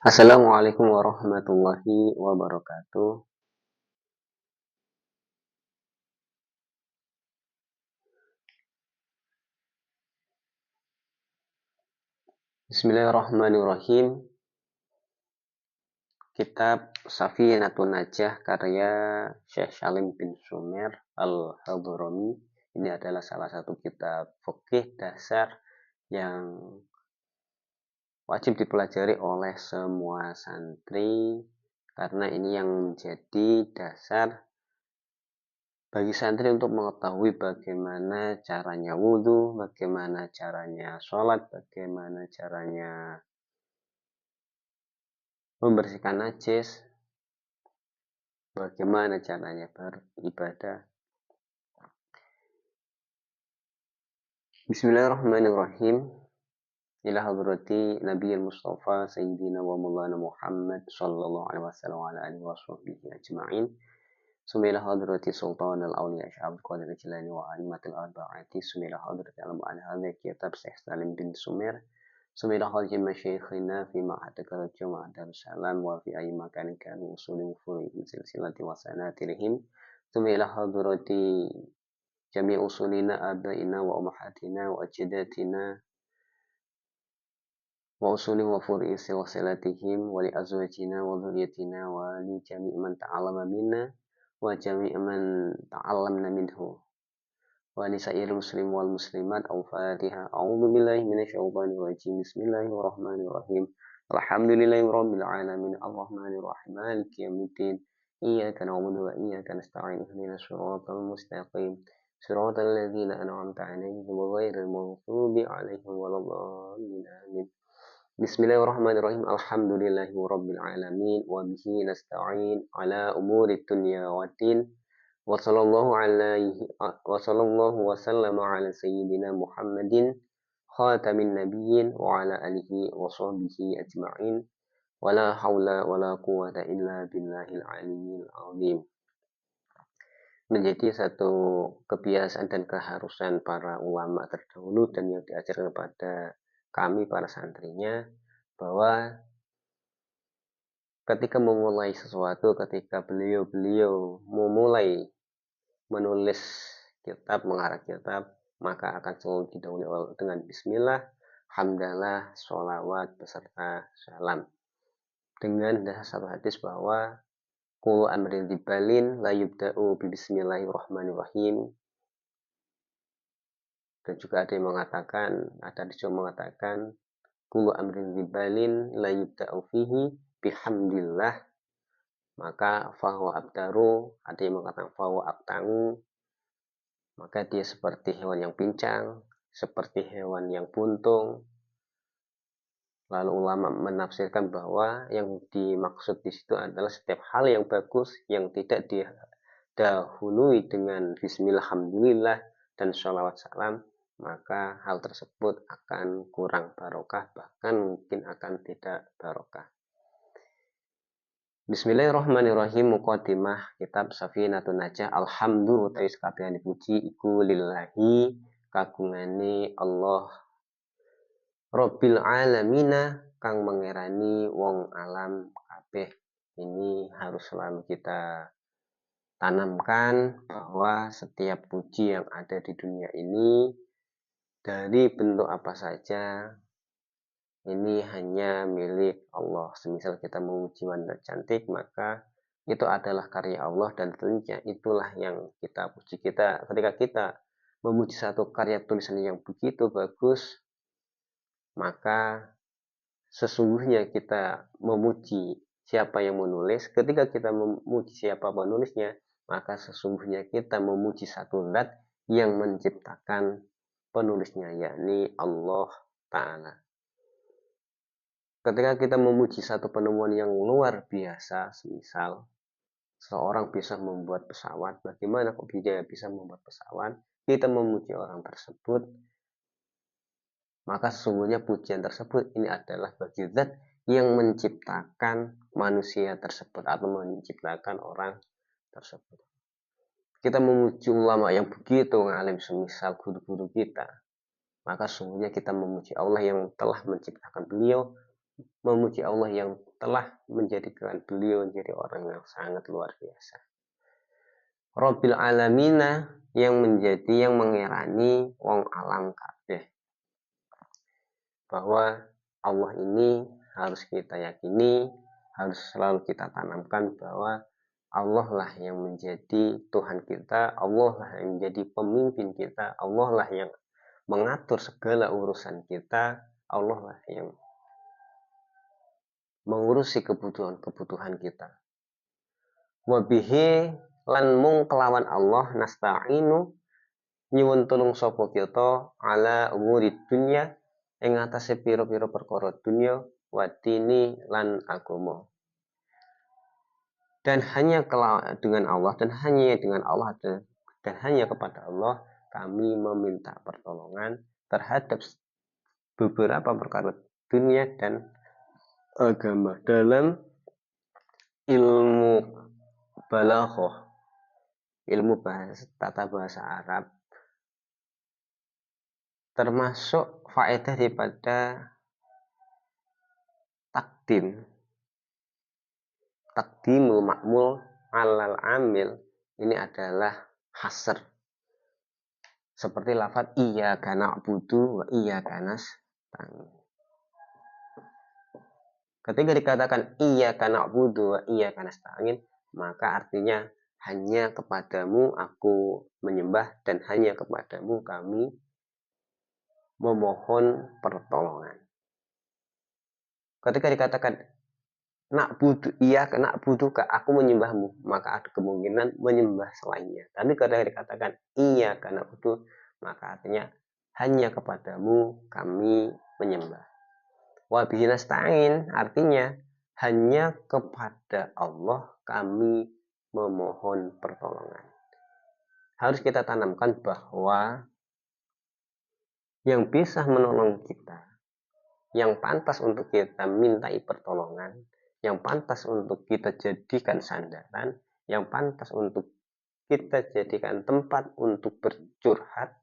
Assalamualaikum warahmatullahi wabarakatuh. Bismillahirrahmanirrahim. Kitab Safinatun Najah karya Syekh Salim bin Sumer Al-Hadrami. Ini adalah salah satu kitab fikih dasar yang wajib dipelajari oleh semua santri karena ini yang menjadi dasar bagi santri untuk mengetahui bagaimana caranya wudhu, bagaimana caranya sholat, bagaimana caranya membersihkan najis, bagaimana caranya beribadah. Bismillahirrahmanirrahim. Ila hadrati Nabiyil Mustafa Sayyidina wa Maulana Muhammad sallallahu alaihi wasallam wa ala alihi wa sahbihi ajma'in. Sumila hadrati Sultan al-Awliya Syahab Qadir Jilani wa alimatil arba'ati. Sumila hadrati al-Mu'an hadha kitab Syekh Salim bin Sumer. Sumila hadrati masyayikhina fi ma'had Karajum wa Darussalam wa fi ayyi makanin kanu usuli furi silsilati wa sanatirihim. Sumila hadrati jami' usulina abaina wa ummahatina wa ajdatina wa usuli wa furi silsilatihim wa li azwajina wa dhurriyyatina wa li jami' man ta'allama minna wa jami' man ta'allamna minhu wa li sa'iril muslim wal muslimat. Al-Fatihah. A'udzu billahi minasyaitonir rajim. Bismillahirrahmanirrahim. Alhamdulillahi rabbil alamin arrahmanir rahim maliki yaumiddin. Iyyaka na'budu wa iyyaka nasta'in ihdinas siratal mustaqim siratal ladzina an'amta 'alaihim ghairil maghdubi 'alaihim waladdallin. Amin. Bismillahirrahmanirrahim. Alhamdulillahi rabbil alamin wa bihi nasta'in ala umuri dunya waddin. Wa sallallahu wa sallama ala sayyidina Muhammadin khatamin nabiyyin wa ala alihi wa sahbihi ajma'in. Wa la hawla wa la quwwata illa billahil aliyyil azim. Menjadi satu kebiasaan dan keharusan para ulama terdahulu dan yang diajarkan kepada kami para santrinya, bahwa ketika memulai sesuatu, ketika beliau memulai menulis kitab, mengarang kitab, maka akan selalu didahului dengan bismillah, hamdalah, sholawat, beserta salam. Dengan dasar satu hadis bahwa kullu amrin dibalin la yubda'u bi bismillahirrahmanirrahim. Dan juga ada yang mengatakan, kullu amrin dibalin la yubda'u fihi bihamdillah, maka fahuwa abdaru. Ada yang mengatakan fahuwa abta'u, maka dia seperti hewan yang pincang, seperti hewan yang buntung. Lalu ulama menafsirkan bahwa yang dimaksud di situ adalah setiap hal yang bagus yang tidak didahului dengan bismillah, alhamdulillah, dan sholawat salam, maka hal tersebut akan kurang barokah, bahkan mungkin akan tidak barokah. Bismillahirrahmanirrahim. Muqaddimah kitab Safinatun Najah. Alhamdulillah ta'is kabehane puji iku lillahi kagungane Allah Rabbil alamina kang mengerani wong alam kabeh. Ini harus selalu kita tanamkan bahwa setiap puji yang ada di dunia ini dari bentuk apa saja ini hanya milik Allah. Semisal kita memuji wanita cantik, maka itu adalah karya Allah dan tentunya itulah yang kita puji. Ketika kita memuji satu karya tulisan yang begitu bagus, maka sesungguhnya kita memuji siapa yang menulis. Ketika kita memuji siapa penulisnya, maka sesungguhnya kita memuji satu zat yang menciptakan penulisnya, yakni Allah Ta'ala. Ketika kita memuji satu penemuan yang luar biasa, semisal seorang bisa membuat pesawat, bagaimana kok dia bisa membuat pesawat? Kita memuji orang tersebut, maka sesungguhnya pujian tersebut ini adalah bagi zat yang menciptakan manusia tersebut atau menciptakan orang tersebut. Kita memuji ulama yang begitu ngalim, semisal guru-guru kita, maka sungguhnya kita memuji Allah yang telah menciptakan beliau, memuji Allah yang telah menjadikan beliau menjadi orang yang sangat luar biasa. Rabbil alamina, yang menjadi yang mengerani wong alam kabeh. Bahwa Allah ini harus kita yakini, harus selalu kita tanamkan bahwa Allah lah yang menjadi Tuhan kita, Allah lah yang menjadi pemimpin kita, Allah lah yang mengatur segala urusan kita, Allah lah yang mengurusi kebutuhan-kebutuhan kita. Wabihi lan mung kelawan Allah nasta'inu nyuwun tulung sapa kita ala umuri dunya ing atase pira-pira perkara dunya wadini lan agama. Dan hanya dengan Allah dan hanya kepada Allah kami meminta pertolongan terhadap beberapa perkara dunia dan agama. Dalam ilmu balaghah, ilmu tata bahasa Arab, termasuk faedah daripada takdimul ma'mul alal amil, ini adalah hasr. Seperti lafaz iyyaka na'budu wa iyyaka nasta'in. Ketika dikatakan iyyaka na'budu wa iyyaka nasta'in, maka artinya hanya kepadamu aku menyembah dan hanya kepadamu kami memohon pertolongan. Ketika dikatakan na'budu aku menyembahmu, maka ada kemungkinan menyembah selainnya. Tapi ketika dikatakan iyyaka na'budu, maka artinya hanya kepadamu kami menyembah. Wa bihi nasta'in artinya hanya kepada Allah kami memohon pertolongan. Harus kita tanamkan bahwa yang bisa menolong kita, yang pantas untuk kita mintai pertolongan, yang pantas untuk kita jadikan sandaran, yang pantas untuk kita jadikan tempat untuk bercurhat,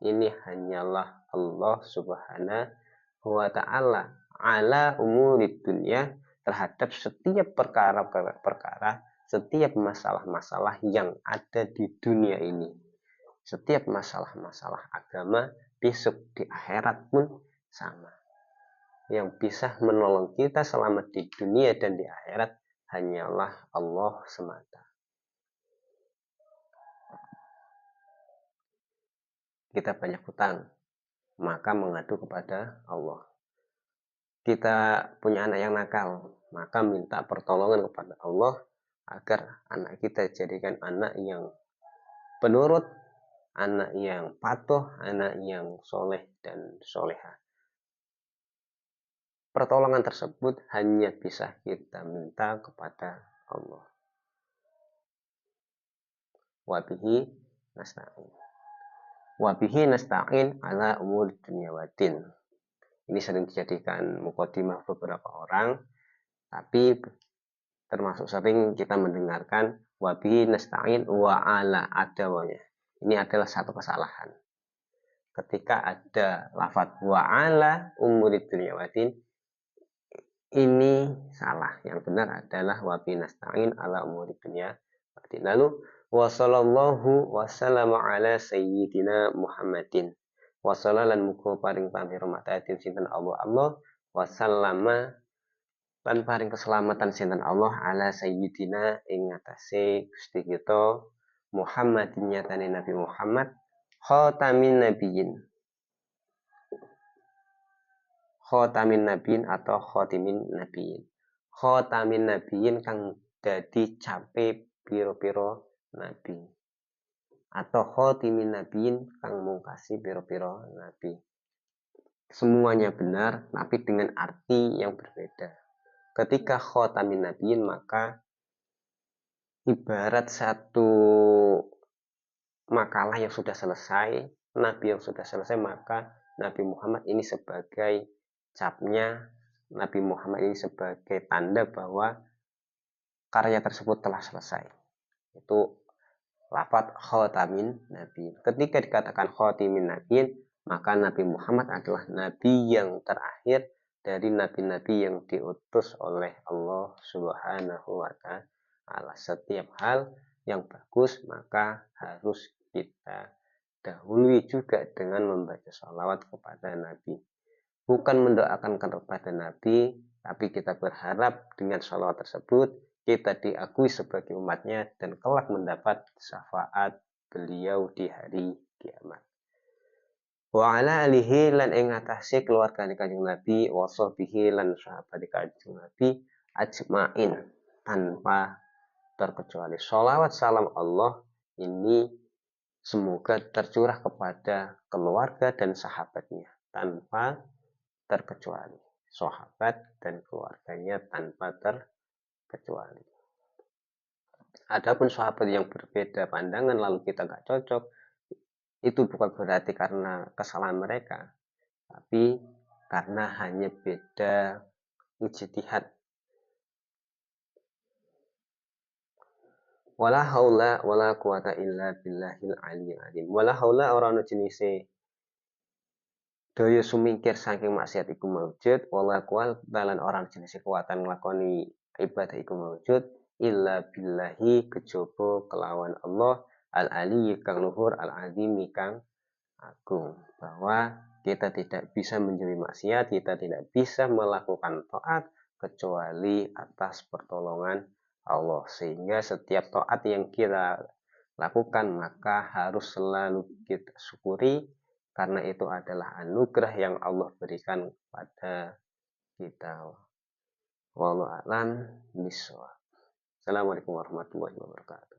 ini hanyalah Allah Subhanahu wa ta'ala ala umuri dunia, terhadap setiap perkara-perkara, setiap masalah-masalah yang ada di dunia ini. Setiap masalah-masalah agama besok di akhirat pun sama. Yang bisa menolong kita selamat di dunia dan di akhirat hanyalah Allah semata. Kita banyak hutang, maka mengadu kepada Allah. Kita punya anak yang nakal, maka minta pertolongan kepada Allah agar anak kita jadikan anak yang penurut, anak yang patuh, anak yang soleh dan soleha. Pertolongan tersebut hanya bisa kita minta kepada Allah. Wabihi nasta'in. Wabihi nasta'in ala umur dunia wadin. Ini sering dijadikan mukadimah beberapa orang, tapi termasuk sering kita mendengarkan wabihi nasta'in wa ala adawanya. Ini adalah satu kesalahan. Ketika ada lafaz wa ala umuri dunya wadin, ini salah. Yang benar adalah wabihi nasta'in ala umuri dunya wadin. Lalu wa sallallahu wa sallama ala sayyidina Muhammadin. Wassalam lan muga paring pamrihmatatin sinten Allah wa sallama lan paring keselamatan sinten Allah ala sayyidina ing atase Gusti kita Muhammadin nyatane Nabi Muhammad khatamin nabiyyin atau khatimin nabiyyin. Khatamin nabiyyin kang dadi cape pira-pira nabi. Atau khotimin nabiin kang mungkasi piro-piro nabi. Semuanya benar, tapi dengan arti yang berbeda. Ketika khotamin nabiin, maka ibarat satu makalah yang sudah selesai, nabi yang sudah selesai, maka Nabi Muhammad ini sebagai capnya, Nabi Muhammad ini sebagai tanda bahwa karya tersebut telah selesai. Itu lafaz khatamin nabiin. Ketika dikatakan khatimin nabiin, Maka Nabi Muhammad adalah nabi yang terakhir dari nabi-nabi yang diutus oleh Allah Subhanahu wa Ta'ala. Setiap hal yang bagus maka harus kita dahului juga dengan membaca sholawat kepada Nabi. Bukan mendoakan kepada Nabi, tapi kita berharap dengan sholawat tersebut kita diakui sebagai umatnya dan kelak mendapat syafaat beliau di hari kiamat. Wa ala alihi lan ing atase keluarga Kanjeng Nabi wa sahbihi lan sahabat Kanjeng Nabi ajmain tanpa terkecuali. Sholawat salam Allah ini semoga tercurah kepada keluarga dan sahabatnya tanpa terkecuali. Sahabat dan keluarganya tanpa terkecuali. Adapun sahabat yang berbeda pandangan lalu kita gak cocok, itu bukan berarti karena kesalahan mereka, tapi karena hanya beda ijtihad. Wala haula wala quwata illa billahil aliyyil azim. Wala haula ora ono jenise daya sumingkir saking maksiat iku maujud, wala quwata lan ora ono jenise kekuatan nglakoni ibadah iku maujud illa billahi kejaba kelawan Allah al aliyyi kang luhur al azim kang agung. Bahwa kita tidak bisa menjauhi maksiat, kita tidak bisa melakukan taat kecuali atas pertolongan Allah. Sehingga setiap taat yang kita lakukan maka harus selalu kita syukuri karena itu adalah anugerah yang Allah berikan kepada kita. Wallahu a'lam bishawab. Assalamualaikum warahmatullahi wabarakatuh.